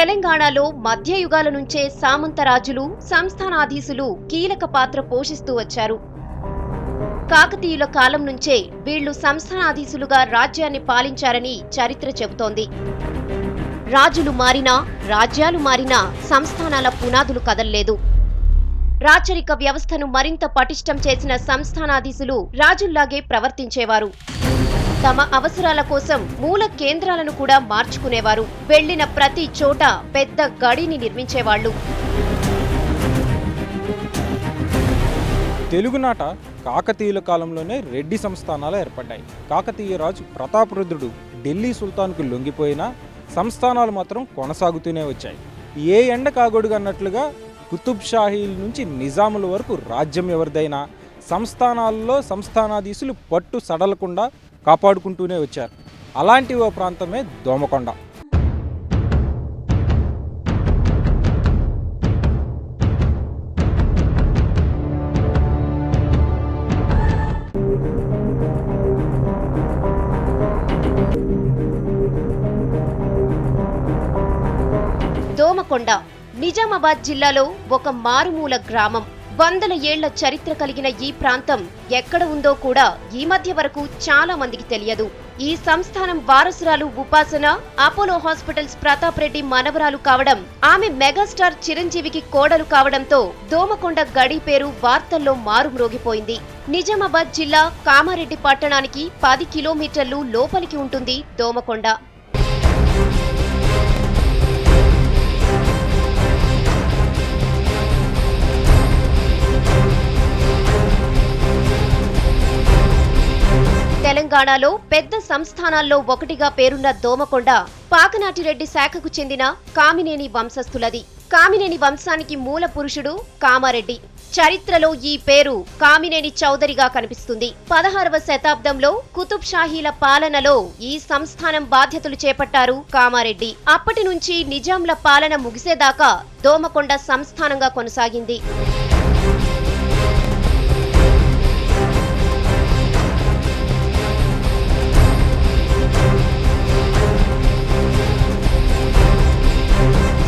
తెలంగాణలో మధ్యయుగాల నుంచే సామంతరాజులు, సంస్థానాధీశులు కీలక పాత్ర పోషిస్తూ వచ్చారు. కాకతీయుల కాలం నుంచే వీళ్లు సంస్థానాధీశులుగా రాజ్యాన్ని పాలించారని చరిత్ర చెబుతోంది. రాజులు మారినా, రాజ్యాలు మారినా సంస్థానాల పునాదులు కదల్లేదు. రాచరిక వ్యవస్థను మరింత పటిష్టం చేసిన సంస్థానాధీశులు రాజుల్లాగే ప్రవర్తించేవారు. తమ అవసరాల కోసం మూల కేంద్రాలను కూడా మార్చుకునేవారు. వెళ్లిన ప్రతి చోట పెద్ద గడిని నిర్మించేవాళ్లు. తెలుగునాట కాకతీయుల కాలంలోనే రెడ్డి సంస్థానాలు ఏర్పడ్డాయి. కాకతీయ రాజు ప్రతాపరుద్రుడు ఢిల్లీ సుల్తాన్కు లొంగిపోయినా సంస్థానాలు మాత్రం కొనసాగుతూనే వచ్చాయి. ఏ ఎండ కాగొడుగు అన్నట్లుగా కుతుబ్ షాహీల నుంచి నిజాముల వరకు రాజ్యం ఎవరిదైనా సంస్థానాల్లో సంస్థానాధీశులు పట్టు సడలకుండా కాపాడుకుంటూనే వచ్చారు. అలాంటి ఓ ప్రాంతమే దోమకొండ. దోమకొండ నిజామాబాద్ జిల్లాలో ఒక మారుమూల గ్రామం. వందల ఏళ్ల చరిత్ర కలిగిన ఈ ప్రాంతం ఎక్కడ ఉందో కూడా ఈ మధ్య వరకు చాలా మందికి తెలియదు. ఈ సంస్థానం వారసురాలు ఉపాసన అపోలో హాస్పిటల్స్ ప్రతాప్ రెడ్డి మనవరాలు కావడం, ఆమె మెగాస్టార్ చిరంజీవికి కోడలు కావడంతో దోమకొండ గడి పేరు వార్తల్లో మారుమ్రోగిపోయింది. నిజామాబాద్ జిల్లా కామారెడ్డి పట్టణానికి 10 కిలోమీటర్లు లోపలికి ఉంటుంది దోమకొండ. తెలంగాణలో పెద్ద సంస్థానాల్లో ఒకటిగా పేరున్న దోమకొండ పాకనాటిరెడ్డి శాఖకు చెందిన కామినేని వంశస్థులది. కామినేని వంశానికి మూల పురుషుడు కామారెడ్డి. చరిత్రలో ఈ పేరు కామినేని చౌదరిగా కనిపిస్తుంది. 16వ శతాబ్దంలో కుతుబ్ షాహీల పాలనలో ఈ సంస్థానం బాధ్యతలు చేపట్టారు కామారెడ్డి. అప్పటి నుంచి నిజాంల పాలన ముగిసేదాకా దోమకొండ సంస్థానంగా కొనసాగింది.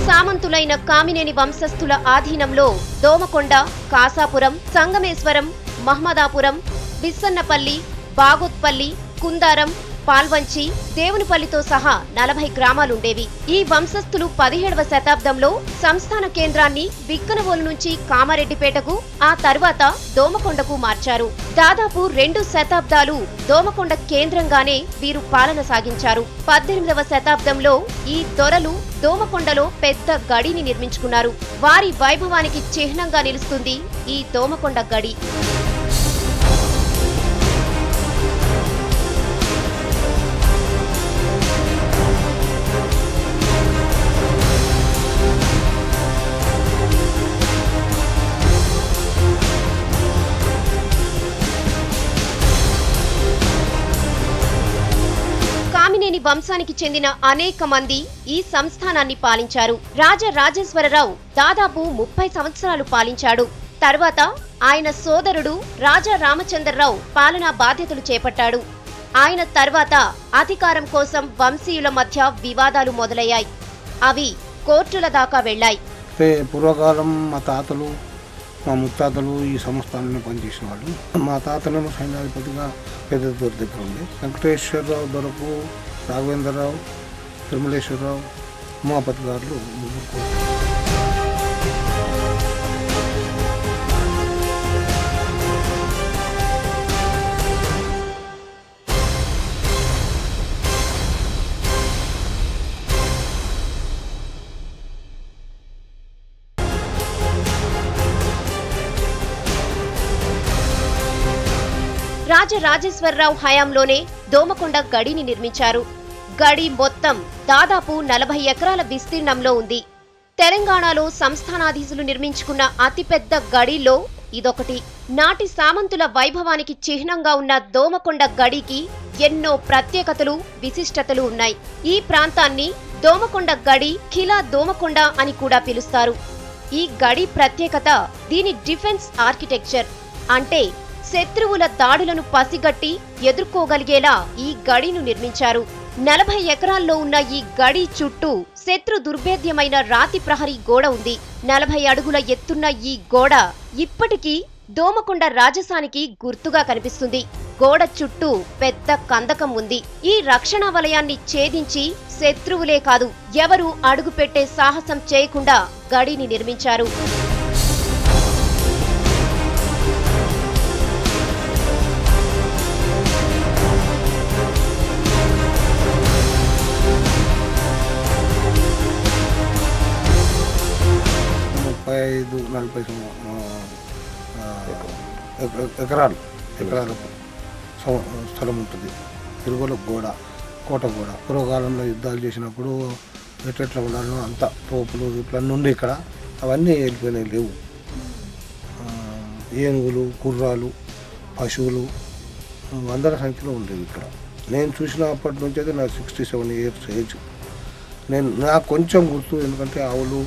సామంతులైన కామినేని వంశస్థుల ఆధీనంలో దోమకొండ, కాసాపురం, సంగమేశ్వరం, మహమ్మదాపురం, బిస్సన్నపల్లి, బాగోత్పల్లి, కుందారం, పాల్వంచి, దేవునిపల్లితో సహా 40 గ్రామాలుండేవి. ఈ వంశస్థులు 17వ శతాబ్దంలో సంస్థాన కేంద్రాన్ని విక్కనవోలు నుంచి కామారెడ్డిపేటకు, ఆ తర్వాత దోమకొండకు మార్చారు. దాదాపు 2 శతాబ్దాలు దోమకొండ కేంద్రంగానే వీరు పాలన సాగించారు. 18వ శతాబ్దంలో ఈ దొరలు దోమకొండలో పెద్ద గడిని నిర్మించుకున్నారు. వారి వైభవానికి చిహ్నంగా నిలుస్తుంది ఈ దోమకొండ గడి. కామినేని వంశానికి చెందిన అనేక మంది ఈ సంస్థానాన్ని పాలించారు. రాజరాజేశ్వరరావు దాదాపు 30 సంవత్సరాలు పాలించాడు. తర్వాత ఆయన సోదరుడు రాజా రామచంద్రరావు పాలనా బాధ్యతలు చేపట్టాడు. ఆయన తర్వాత అధికారం కోసం వంశీయుల మధ్య వివాదాలు మొదలయ్యాయి. అవి కోర్టుల దాకా వెళ్లాయి. పూర్వకాలం మా తాతలు, మా ముత్తాతలు ఈ సంస్థానంలో పనిచేసిన వాళ్ళు. మా తాతలను సైన్యాధిపతిగా పెద్ద దొర దగ్గర ఉంది. వెంకటేశ్వరరావు దొరకు, రాఘవేంద్రరావు, తిరుమలేశ్వరరావు, ఉమాపతి గారు ముగ్గురు. రాజరాజేశ్వరరావు హయాంలోనే దోమకొండ గడిని నిర్మించారు. గడి మొత్తం దాదాపు 40 ఎకరాల విస్తీర్ణంలో ఉంది. తెలంగాణలో సంస్థానాధీశులు నిర్మించుకున్న అతిపెద్ద గడిలో ఇదొకటి. నాటి సామంతుల వైభవానికి చిహ్నంగా ఉన్న దోమకొండ గడికి ఎన్నో ప్రత్యేకతలు, విశిష్టతలు ఉన్నాయి. ఈ ప్రాంతాన్ని దోమకొండ గడి, ఖిలా దోమకొండ అని కూడా పిలుస్తారు. ఈ గడి ప్రత్యేకత దీని డిఫెన్స్ ఆర్కిటెక్చర్. అంటే శత్రువుల దాడులను పసిగట్టి ఎదుర్కోగలిగేలా ఈ గడిను నిర్మించారు. 40 ఎకరాల్లో ఉన్న ఈ గడి చుట్టూ శత్రు దుర్భేద్యమైన రాతి ప్రహరీ గోడ ఉంది. 40 అడుగుల ఎత్తున్న ఈ గోడ ఇప్పటికీ దోమకొండ రాజసానికి గుర్తుగా కనిపిస్తుంది. గోడ చుట్టూ పెద్ద కందకం ఉంది. ఈ రక్షణ వలయాన్ని ఛేదించి శత్రువులే కాదు ఎవరూ అడుగుపెట్టే సాహసం చేయకుండా గడిని నిర్మించారు. ఎకరాల స్థలం ఉంటుంది. తిరుగుల కోట గోడ పూర్వకాలంలో యుద్ధాలు చేసినప్పుడు ఎట్లా ఉండాలో అంత తోపులు ఇట్లా నుండి ఇక్కడ అవన్నీ వెళ్ళిపోయినాయి, లేవు. ఏనుగులు, గుర్రాలు, పశువులు వందల సంఖ్యలో ఉండేవి ఇక్కడ. నేను చూసినప్పటి నుంచి అయితే నాకు 67 years ఏజ్. నాకు కొంచెం గుర్తు, ఎందుకంటే ఆవులు,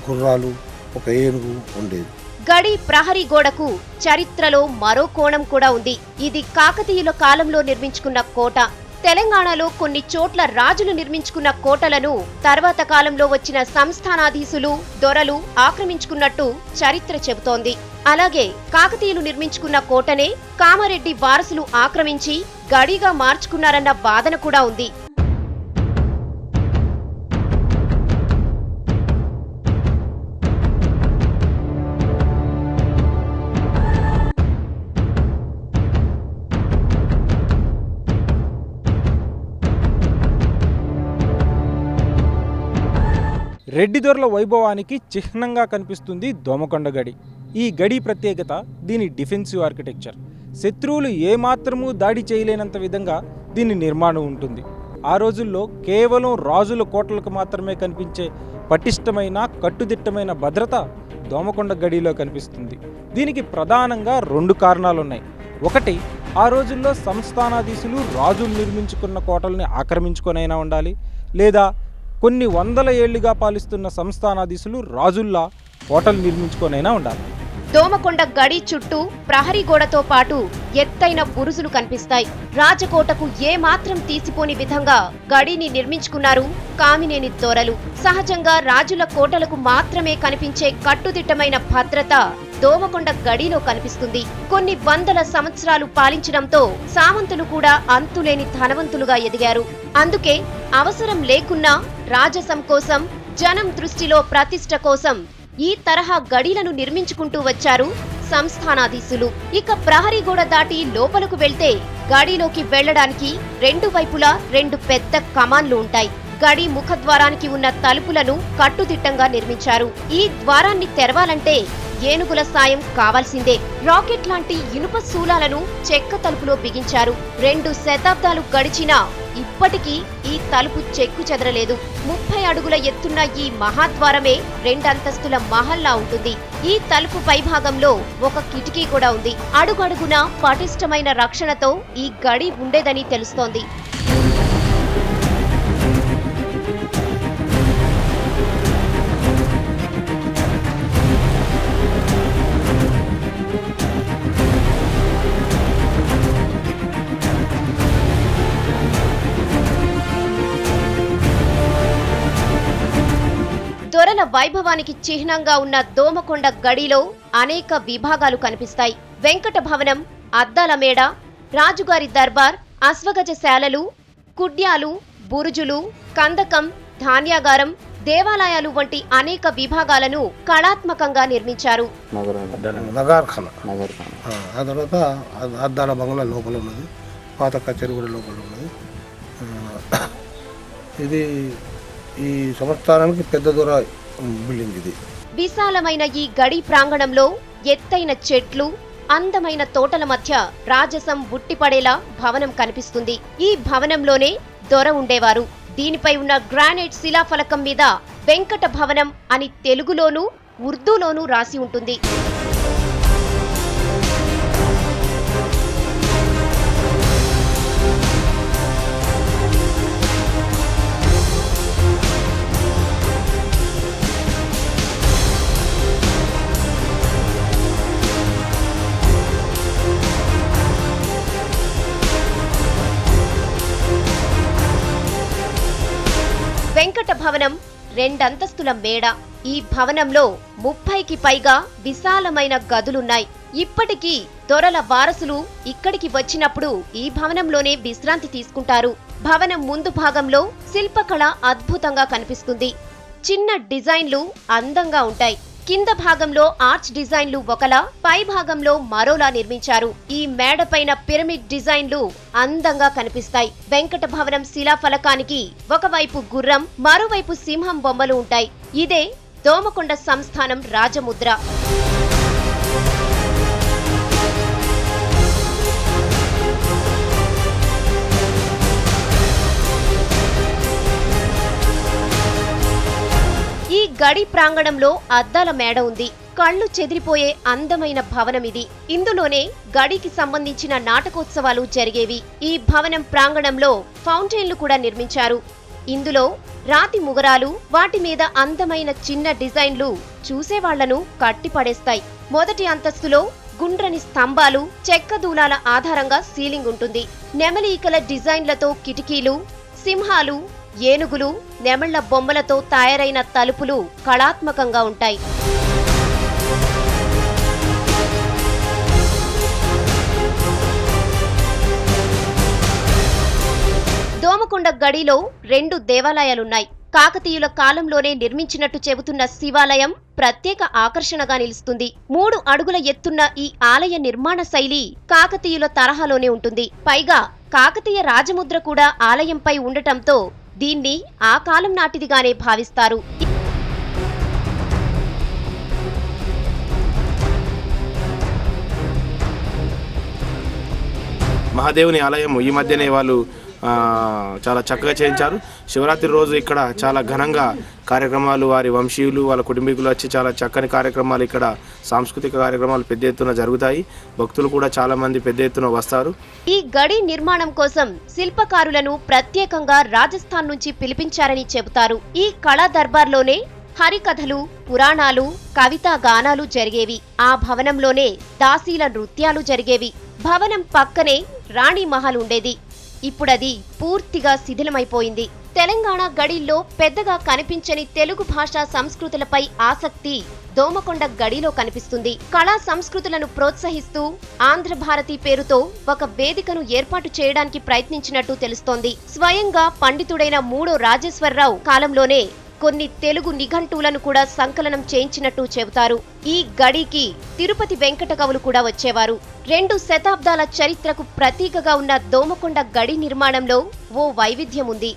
గుర్రాలు, ఒక ఏనుగు ఉండేది. గడి ప్రహరీ గోడకు చరిత్రలో మరో కోణం కూడా ఉంది. ఇది కాకతీయుల కాలంలో నిర్మించుకున్న కోట. తెలంగాణలో కొన్ని చోట్ల రాజులు నిర్మించుకున్న కోటలను తర్వాత కాలంలో వచ్చిన సంస్థానాధీశులు, దొరలు ఆక్రమించుకున్నట్టు చరిత్ర చెబుతోంది. అలాగే కాకతీయులు నిర్మించుకున్న కోటనే కామారెడ్డి వారసులు ఆక్రమించి గడిగా మార్చుకున్నారన్న వాదన కూడా ఉంది. రెడ్డి దొరల వైభవానికి చిహ్నంగా కనిపిస్తుంది దోమకొండ గడి. ఈ గడి ప్రత్యేకత దీని డిఫెన్సివ్ ఆర్కిటెక్చర్. శత్రువులు ఏమాత్రమూ దాడి చేయలేనంత విధంగా దీని నిర్మాణం ఉంటుంది. ఆ రోజుల్లో కేవలం రాజుల కోటలకు మాత్రమే కనిపించే పటిష్టమైన కట్టుదిట్టమైన భద్రత దోమకొండ గడిలో కనిపిస్తుంది. దీనికి ప్రధానంగా 2 కారణాలున్నాయి. ఒకటి, ఆ రోజుల్లో సంస్థానాధీశులు రాజులు నిర్మించుకున్న కోటల్ని ఆక్రమించుకొనైనా ఉండాలి, లేదా కొన్ని వందల ఏళ్లుగా పాలిస్తున్న సంస్థానాధీశులు రాజుల్లా కోటలు నిర్మించుకొనైనా ఉండాలి. దోమకొండ గడి చుట్టూ ప్రహరీ గోడతో పాటు ఎత్తైన బురుజులు కనిపిస్తాయి. రాజకోటకు ఏమాత్రం తీసిపోని విధంగా గడిని నిర్మించుకున్నారు కామినేని దొరలు. సహజంగా రాజుల కోటలకు మాత్రమే కనిపించే కట్టుదిట్టమైన భద్రత దోమకొండ గడిలో కనిపిస్తుంది. కొన్ని వందల సంవత్సరాలు పాలించడంతో సామంతులు కూడా అంతులేని ధనవంతులుగా ఎదిగారు. అందుకే అవసరం లేకున్నా రాజసం కోసం, జనం దృష్టిలో ప్రతిష్ట కోసం ఈ తరహా గడిలను నిర్మించుకుంటూ వచ్చారు సంస్థానాధీశులు. ఇక ప్రహరీ గోడ దాటి లోపలకు వెళ్తే గడిలోకి వెళ్లడానికి 2 వైపులా 2 పెద్ద కమాన్లు ఉంటాయి. గడి ముఖద్వారానికి ఉన్న తలుపులను కట్టుదిట్టంగా నిర్మించారు. ఈ ద్వారాన్ని తెరవాలంటే ఏనుగుల సాయం కావాల్సిందే. రాకెట్ లాంటి ఇనుప శూలాలను చెక్క తలుపులో బిగించారు. 2 శతాబ్దాలు గడిచినా ఇప్పటికీ ఈ తలుపు చెక్కు చెదరలేదు. 30 అడుగుల ఎత్తున్న ఈ మహాద్వారమే 2 అంతస్తుల మహల్లా ఉంటుంది. ఈ తలుపు పైభాగంలో ఒక కిటికీ కూడా ఉంది. అడుగడుగునా పటిష్టమైన రక్షణతో ఈ గడి ఉండేదని తెలుస్తోంది. దొరల వైభవానికి చిహ్నంగా ఉన్న దోమకొండ గడిలో అనేక విభాగాలు కనిపిస్తాయి. వెంకట భవనం, అద్దాల మేడ, రాజుగారి దర్బార్, అశ్వగజశాలలు, కుడ్యాలు, బురుజులు, కందకం, ధాన్యాగారం, దేవాలయాలు వంటి అనేక విభాగాలను కళాత్మకంగా నిర్మించారు. నగార్ఖానా, ఆ తర్వాత అద్దాల బంగ్లా లోపల ఉన్నది, పాత కచేరీ కూడా లోపల ఉన్నది. ఇది ఈ సంవత్సరానికి పెద్ద దొర బిల్డింగ్. ఇది విశాలమైన ఈ గడి ప్రాంగణంలో ఎత్తైన చెట్లు, అందమైన తోటల మధ్య రాజసం ఉట్టిపడేలా భవనం కనిపిస్తుంది. ఈ భవనంలోనే దొర ఉండేవారు. దీనిపై ఉన్న గ్రానైట్ శిలాఫలకం మీద వెంకట భవనం అని తెలుగులోనూ ఉర్దూలోనూ రాసి ఉంటుంది. వెంకట భవనం 2 అంతస్తుల మేడ. ఈ భవనంలో 30కి పైగా విశాలమైన గదులున్నాయి. ఇప్పటికీ దొరల వారసులు ఇక్కడికి వచ్చినప్పుడు ఈ భవనంలోనే విశ్రాంతి తీసుకుంటారు. భవనం ముందు భాగంలో శిల్పకళ అద్భుతంగా కనిపిస్తుంది. చిన్న డిజైన్లు అందంగా ఉంటాయి. కింద భాగంలో ఆర్చ్ డిజైన్లు ఒకలా, పై భాగంలో మరోలా నిర్మించారు. ఈ మేడపైన పిరమిడ్ డిజైన్లు అందంగా కనిపిస్తాయి. వెంకట భవనం శిలాఫలకానికి ఒకవైపు గుర్రం, మరోవైపు సింహం బొమ్మలు ఉంటాయి. ఇదే దోమకొండ సంస్థానం రాజముద్ర. ఈ గడి ప్రాంగణంలో అద్దాల మేడ ఉంది. కళ్ళు చెదిరిపోయే అందమైన భవనం ఇది. ఇందులోనే గడికి సంబంధించిన నాటకోత్సవాలు జరిగేవి. ఈ భవనం ప్రాంగణంలో ఫౌంటైన్లు కూడా నిర్మించారు. ఇందులో రాతి ముగరాలు, వాటి మీద అందమైన చిన్న డిజైన్లు చూసేవాళ్లను కట్టిపడేస్తాయి. మొదటి అంతస్తులో గుండ్రని స్తంభాలు, చెక్క దూలాల ఆధారంగా సీలింగ్ ఉంటుంది. నెమలి ఈకల డిజైన్లతో కిటికీలు, సింహాలు, ఏనుగులు, నెమళ్ల బొమ్మలతో తయారైన తలుపులు కళాత్మకంగా ఉంటాయి. దోమకొండ గడిలో 2 దేవాలయాలున్నాయి. కాకతీయుల కాలంలోనే నిర్మించినట్టు చెబుతున్న శివాలయం ప్రత్యేక ఆకర్షణగా నిలుస్తుంది. 3 అడుగుల ఎత్తున్న ఈ ఆలయ నిర్మాణ శైలి కాకతీయుల తరహాలోనే ఉంటుంది. పైగా కాకతీయ రాజముద్ర కూడా ఆలయంపై ఉండటంతో దీన్ని ఆ కాలం నాటిదిగానే భావిస్తారు. మహాదేవుని ఆలయం ఈ మధ్యనే వాళ్ళు చాలా చక్కగా చేయించారు. శివరాత్రి రోజు ఇక్కడ చాలా ఘనంగా కార్యక్రమాలు, వారి వంశీయులు, వాళ్ళ కుటుంబీకులు వచ్చి చాలా చక్కని కార్యక్రమాలు, ఇక్కడ సాంస్కృతిక కార్యక్రమాలు పెద్ద ఎత్తున జరుగుతాయి. భక్తులు కూడా చాలా మంది పెద్ద ఎత్తున వస్తారు. ఈ గడి నిర్మాణం కోసం శిల్పకారులను ప్రత్యేకంగా రాజస్థాన్ నుంచి పిలిపించారని చెబుతారు. ఈ కళా దర్బార్లోనే హరికథలు, పురాణాలు, కవితా గానాలు జరిగేవి. ఆ భవనంలోనే దాసీల నృత్యాలు జరిగేవి. భవనం పక్కనే రాణి మహల్ ఉండేది. ఇప్పుడది పూర్తిగా శిథిలమైపోయింది. తెలంగాణ గడిల్లో పెద్దగా కనిపించని తెలుగు భాషా సంస్కృతులపై ఆసక్తి దోమకొండ గడిలో కనిపిస్తుంది. కళా సంస్కృతులను ప్రోత్సహిస్తూ ఆంధ్రభారతి పేరుతో ఒక వేదికను ఏర్పాటు చేయడానికి ప్రయత్నించినట్టు తెలుస్తోంది. స్వయంగా పండితుడైన 3 రాజేశ్వరరావు కాలంలోనే కొన్ని తెలుగు నిఘంటువులను కూడా సంకలనం చేయించినట్టు చెబుతారు. ఈ గడికి తిరుపతి వెంకట కవులు కూడా వచ్చేవారు. 2 శతాబ్దాల చరిత్రకు ప్రతీకగా ఉన్న దోమకొండ గడి నిర్మాణంలో ఓ వైవిధ్యం ఉంది.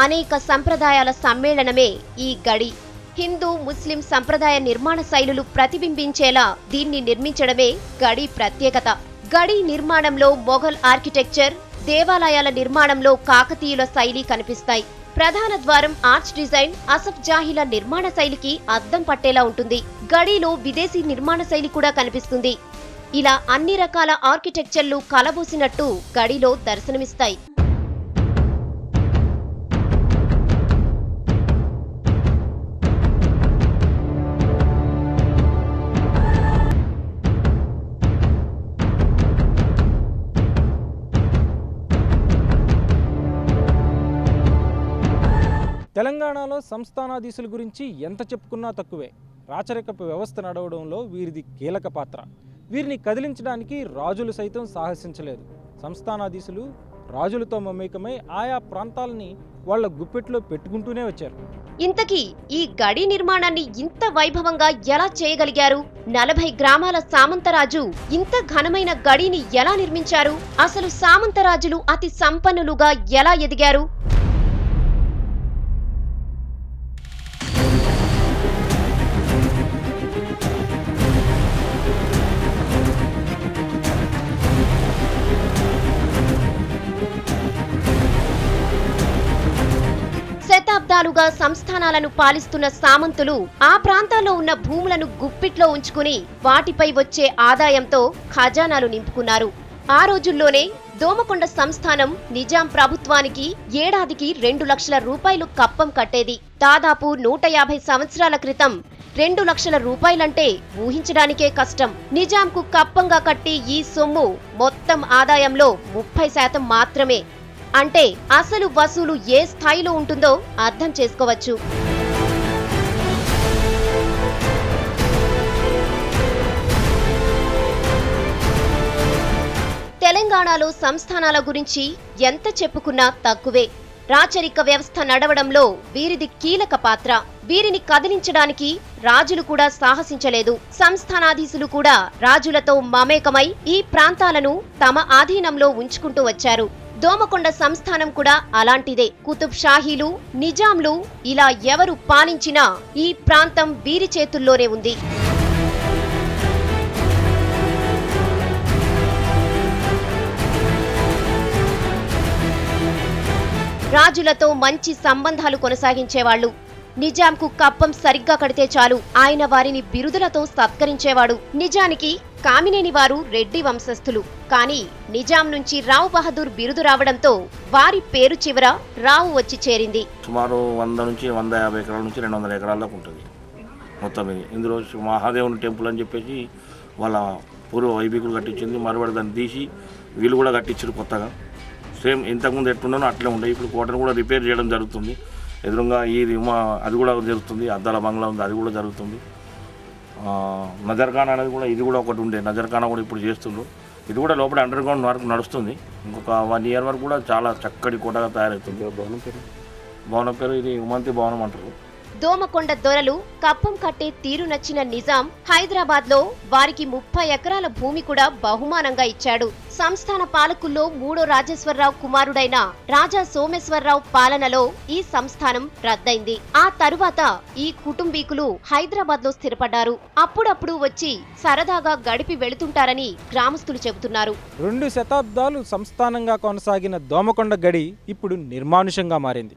అనేక సంప్రదాయాల సమ్మేళనమే ఈ గడి. హిందూ, ముస్లిం సంప్రదాయ నిర్మాణ శైలులు ప్రతిబింబించేలా దీన్ని నిర్మించడమే గడి ప్రత్యేకత. గడి నిర్మాణంలో మొఘల్ ఆర్కిటెక్చర్, దేవాలయాల నిర్మాణంలో కాకతీయుల శైలి కనిపిస్తాయి. ప్రధాన ద్వారం ఆర్చ్ డిజైన్ అసఫ్ జాహీల నిర్మాణ శైలికి అద్దం పట్టేలా ఉంటుంది. గడిలో విదేశీ నిర్మాణ శైలి కూడా కనిపిస్తుంది. ఇలా అన్ని రకాల ఆర్కిటెక్చర్లు కలబోసినట్టు గడిలో దర్శనమిస్తాయి. తెలంగాణలో సంస్థానాధీశుల గురించి ఎంత చెప్పుకున్నా తక్కువే. రాచరికపు వ్యవస్థ నడవడంలో వీరిది కీలక పాత్ర. వీరిని కదిలించడానికి రాజులు సైతం సాహసించలేదు. సంస్థానాధీశులు రాజులతో మమేకమై ఆయా ప్రాంతాలని వాళ్ల గుప్పెట్లో పెట్టుకుంటూనే వచ్చారు. ఇంతకీ ఈ గడి నిర్మాణాన్ని ఇంత వైభవంగా ఎలా చేయగలిగారు? 40 గ్రామాల సామంతరాజు ఇంత ఘనమైన గడిని ఎలా నిర్మించారు? అసలు సామంతరాజులు అతి సంపన్నులుగా ఎలా ఎదిగారు? శతాబ్దాలుగా సంస్థానాలను పాలిస్తున్న సామంతులు ఆ ప్రాంతాల్లో ఉన్న భూములను గుప్పిట్లో ఉంచుకుని వాటిపై వచ్చే ఆదాయంతో ఖజానాలు నింపుకున్నారు. ఆ రోజుల్లోనే దోమకొండ సంస్థానం నిజాం ప్రభుత్వానికి ఏడాదికి 2 లక్షల రూపాయలు కప్పం కట్టేది. దాదాపు 150 సంవత్సరాల క్రితం 2 లక్షల రూపాయలంటే ఊహించడానికే కష్టం. నిజాంకు కప్పంగా కట్టి ఈ సొమ్ము మొత్తం ఆదాయంలో 30% మాత్రమే. అంటే అసలు వసూలు ఏ స్థాయిలో ఉంటుందో అర్థం చేసుకోవచ్చు. తెలంగాణలో సంస్థానాల గురించి ఎంత చెప్పుకున్నా తక్కువే. రాచరిక వ్యవస్థ నడవడంలో వీరిది కీలక పాత్ర. వీరిని కదిలించడానికి రాజులు కూడా సాహసించలేదు. సంస్థానాధీశులు కూడా రాజులతో మమేకమై ఈ ప్రాంతాలను తమ ఆధీనంలో ఉంచుకుంటూ వచ్చారు. దోమకొండ సంస్థానం కూడా అలాంటిదే. కుతుబ్ షాహీలు, నిజాంలు ఇలా ఎవరు పాలించినా ఈ ప్రాంతం వీరి చేతుల్లోనే ఉంది. రాజులతో మంచి సంబంధాలు కొనసాగించేవాళ్లు. నిజాంకు కప్పం సరిగ్గా కడితే చాలు ఆయన వారిని బిరుదులతో సత్కరించేవాడు. నిజానికి కామినేని వారు రెడ్డి వంశస్థులు. కానీ నిజాం నుంచి రావు బహదూర్ బిరుదు రావడంతో వారి పేరు చివర రావు వచ్చి చేరింది. సుమారు 100 నుంచి 150 ఎకరాల నుంచి 200 ఎకరాల దాకా ఉంటుంది మొత్తం. ఇది ఇందులో మహాదేవుని టెంపుల్ అని చెప్పేసి వాళ్ళ పూర్వ వైదికులు కట్టించింది. మరువడి దాన్ని తీసి వీళ్ళు కూడా కట్టించారు కొత్తగా. సేమ్ ఇంతకుముందు ఎట్లున్నానో అట్లే ఉండే. ఇప్పుడు కోటను కూడా రిపేర్ చేయడం జరుగుతుంది. ఎదురుగా అది కూడా జరుగుతుంది. అద్దాల బంగ్లా ఉంది, అది కూడా జరుగుతుంది. నజర్ఖానా అనేది కూడా ఇది కూడా ఒకటి ఉండే. నజర్ఖానా కూడా ఇప్పుడు చేస్తుండ్రు. ఇది కూడా లోపల అండర్ గ్రౌండ్ వరకు నడుస్తుంది. ఇంకొక 1 ఇయర్ వరకు కూడా చాలా చక్కటి కోటగా తయారవుతుంది. భవనం పేరు ఇది ఉమంతి భవనం అంటారు. దోమకొండ దొరలు కప్పం కట్టే తీరు నచ్చిన నిజాం హైదరాబాద్ లో వారికి 30 ఎకరాల భూమి కూడా బహుమానంగా ఇచ్చాడు. సంస్థాన పాలకుల్లో 3వ రాజేశ్వరరావు కుమారుడైన రాజా సోమేశ్వరరావు పాలనలో ఈ సంస్థానం రద్దయింది. ఆ తరువాత ఈ కుటుంబీకులు హైదరాబాద్ లో స్థిరపడ్డారు. అప్పుడప్పుడు వచ్చి సరదాగా గడిపి వెళుతుంటారని గ్రామస్తులు చెబుతున్నారు. 2 శతాబ్దాలు సంస్థానంగా కొనసాగిన దోమకొండ గడి ఇప్పుడు నిర్మానుషంగా మారింది.